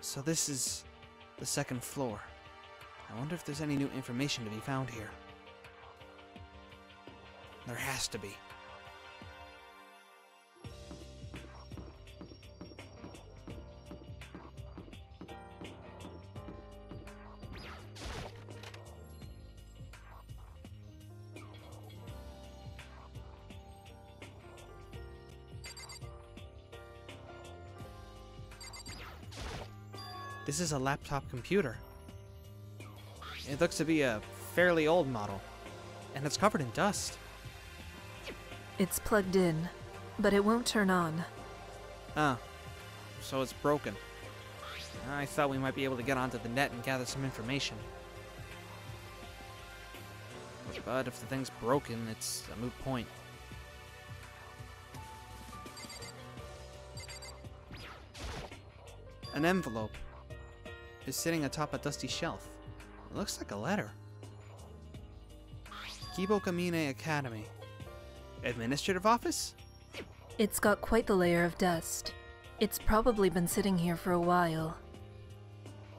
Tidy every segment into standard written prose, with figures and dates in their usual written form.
So this is the second floor. I wonder if there's any new information to be found here. There has to be. This is a laptop computer. It looks to be a fairly old model, and it's covered in dust. It's plugged in, but it won't turn on. Ah, so it's broken. I thought we might be able to get onto the net and gather some information. But if the thing's broken, it's a moot point. An envelope is sitting atop a dusty shelf. It looks like a letter. Kibokamine Academy. Administrative office? It's got quite the layer of dust. It's probably been sitting here for a while.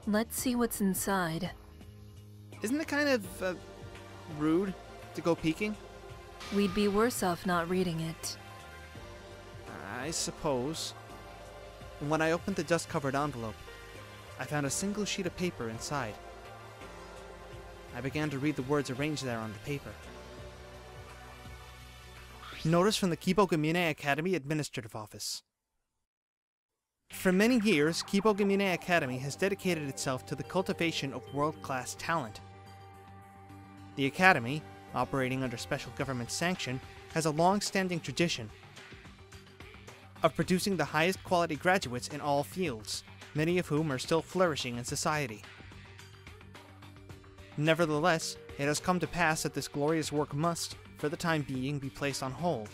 Let's see what's inside. Isn't it kind of, rude to go peeking? We'd be worse off not reading it. I suppose. When I opened the dust-covered envelope, I found a single sheet of paper inside. I began to read the words arranged there on the paper. Notice from the Kibokamine Academy Administrative Office. For many years, Kibokamine Academy has dedicated itself to the cultivation of world-class talent. The Academy, operating under special government sanction, has a long-standing tradition of producing the highest quality graduates in all fields, many of whom are still flourishing in society. Nevertheless, it has come to pass that this glorious work must, for the time being, be placed on hold.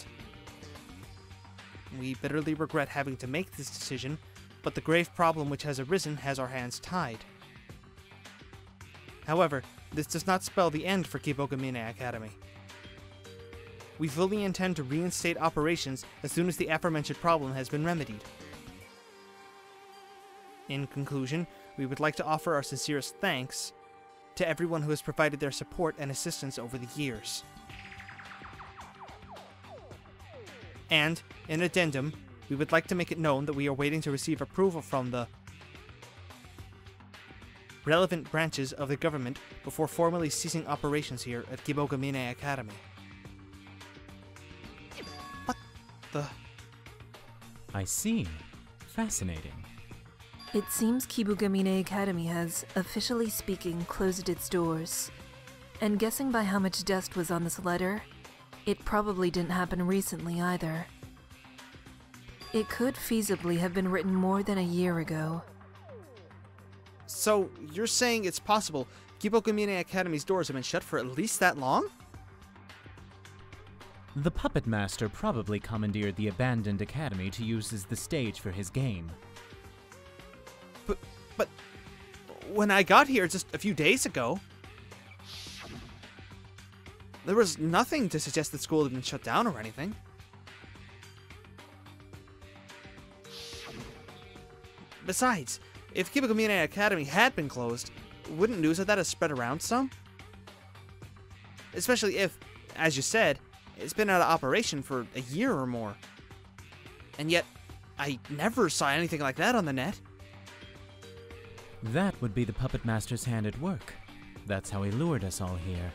We bitterly regret having to make this decision, but the grave problem which has arisen has our hands tied. However, this does not spell the end for Kibokamine Academy. We fully intend to reinstate operations as soon as the aforementioned problem has been remedied. In conclusion, we would like to offer our sincerest thanks to everyone who has provided their support and assistance over the years. And, in addendum, we would like to make it known that we are waiting to receive approval from the relevant branches of the government before formally ceasing operations here at Kibokamine Academy. What the? I see. Fascinating. It seems Kibokamine Academy has, officially speaking, closed its doors. And guessing by how much dust was on this letter, it probably didn't happen recently either. It could feasibly have been written more than a year ago. So, you're saying it's possible Kibokamine Academy's doors have been shut for at least that long? The puppet master probably commandeered the abandoned academy to use as the stage for his game. But when I got here just a few days ago, there was nothing to suggest that school had been shut down or anything. Besides, if Kibokamine Academy had been closed, wouldn't news of that have spread around some? Especially if, as you said, it's been out of operation for a year or more. And yet, I never saw anything like that on the net. That would be the puppet master's hand at work. That's how he lured us all here.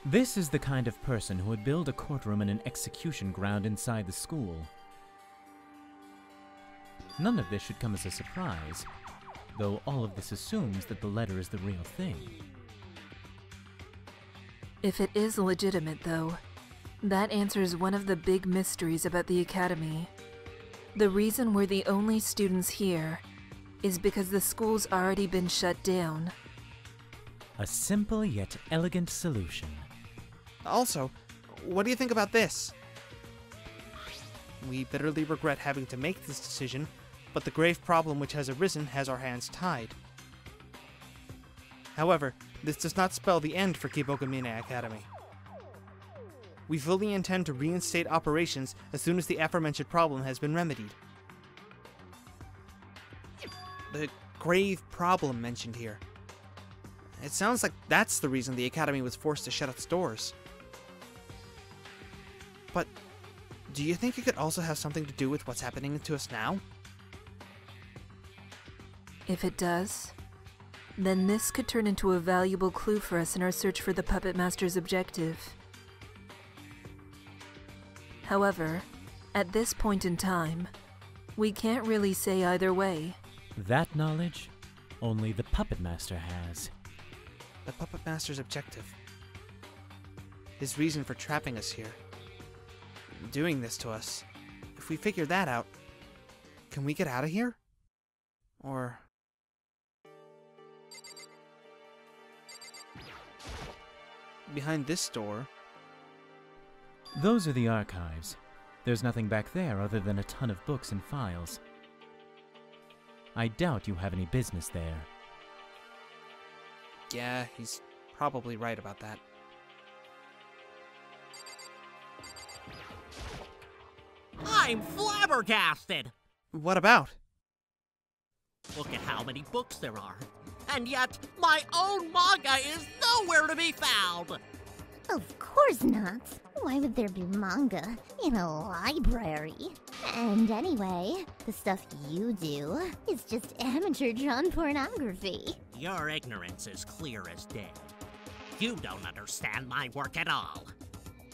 This is the kind of person who would build a courtroom and an execution ground inside the school. None of this should come as a surprise, though all of this assumes that the letter is the real thing. If it is legitimate, though, that answers one of the big mysteries about the Academy. The reason we're the only students here is because the school's already been shut down. A simple yet elegant solution. Also, what do you think about this? We bitterly regret having to make this decision, but the grave problem which has arisen has our hands tied. However, this does not spell the end for Kibokamine Academy. We fully intend to reinstate operations as soon as the aforementioned problem has been remedied. The grave problem mentioned here. It sounds like that's the reason the Academy was forced to shut its doors. But do you think it could also have something to do with what's happening to us now? If it does, then this could turn into a valuable clue for us in our search for the Puppet Master's objective. However, at this point in time, we can't really say either way. That knowledge, only the Puppet Master has. The Puppet Master's objective. His reason for trapping us here. Doing this to us. If we figure that out, can we get out of here? Or... behind this door... Those are the archives. There's nothing back there other than a ton of books and files. I doubt you have any business there. Yeah, he's probably right about that. I'm flabbergasted! What about? Look at how many books there are. And yet, my own manga is nowhere to be found! Of course not. Why would there be manga in a library? And anyway, the stuff you do is just amateur-drawn pornography. Your ignorance is clear as day. You don't understand my work at all.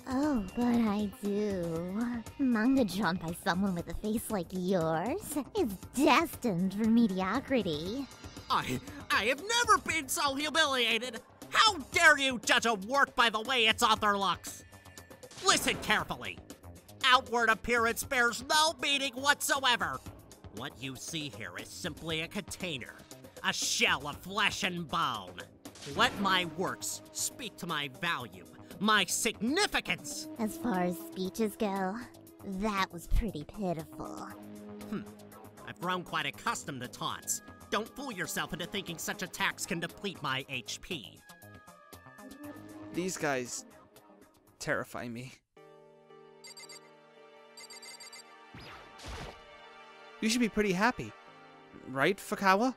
Oh, but I do. Manga drawn by someone with a face like yours is destined for mediocrity. I have never been so humiliated! How dare you judge a work by the way its author looks? Listen carefully. Outward appearance bears no meaning whatsoever. What you see here is simply a container, a shell of flesh and bone. Let my works speak to my value, my significance. As far as speeches go, that was pretty pitiful. I've grown quite accustomed to taunts. Don't fool yourself into thinking such attacks can deplete my HP. These guys terrify me. You should be pretty happy. Right, Fukawa?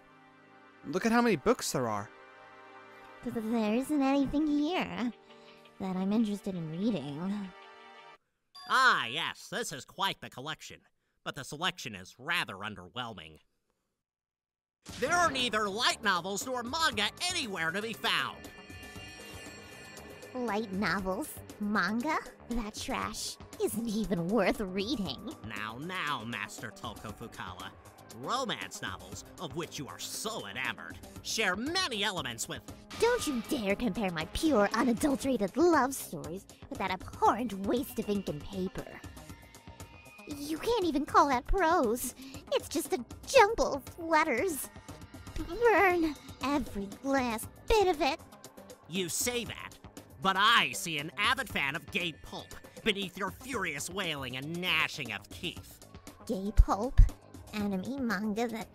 Look at how many books there are. There isn't anything here that I'm interested in reading. Ah, yes, this is quite the collection. But the selection is rather underwhelming. There are neither light novels nor manga anywhere to be found. Light novels? Manga? That trash isn't even worth reading. Now, Master Toko Fukawa. Romance novels, of which you are so enamored, share many elements with... Don't you dare compare my pure, unadulterated love stories with that abhorrent waste of ink and paper. You can't even call that prose. It's just a jumble of letters. Burn every last bit of it. You say that, but I see an avid fan of gay pulp beneath your furious wailing and gnashing of teeth. Gay pulp? Anime manga, that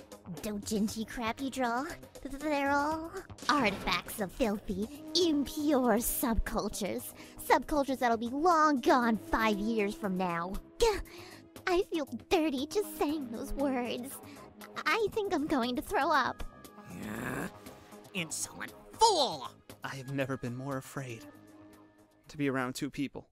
doujinshi crap you draw? They're all artifacts of filthy, impure subcultures. Subcultures that'll be long gone 5 years from now. Gah! I feel dirty just saying those words. I think I'm going to throw up. Insolent fool! I have never been more afraid to be around two people.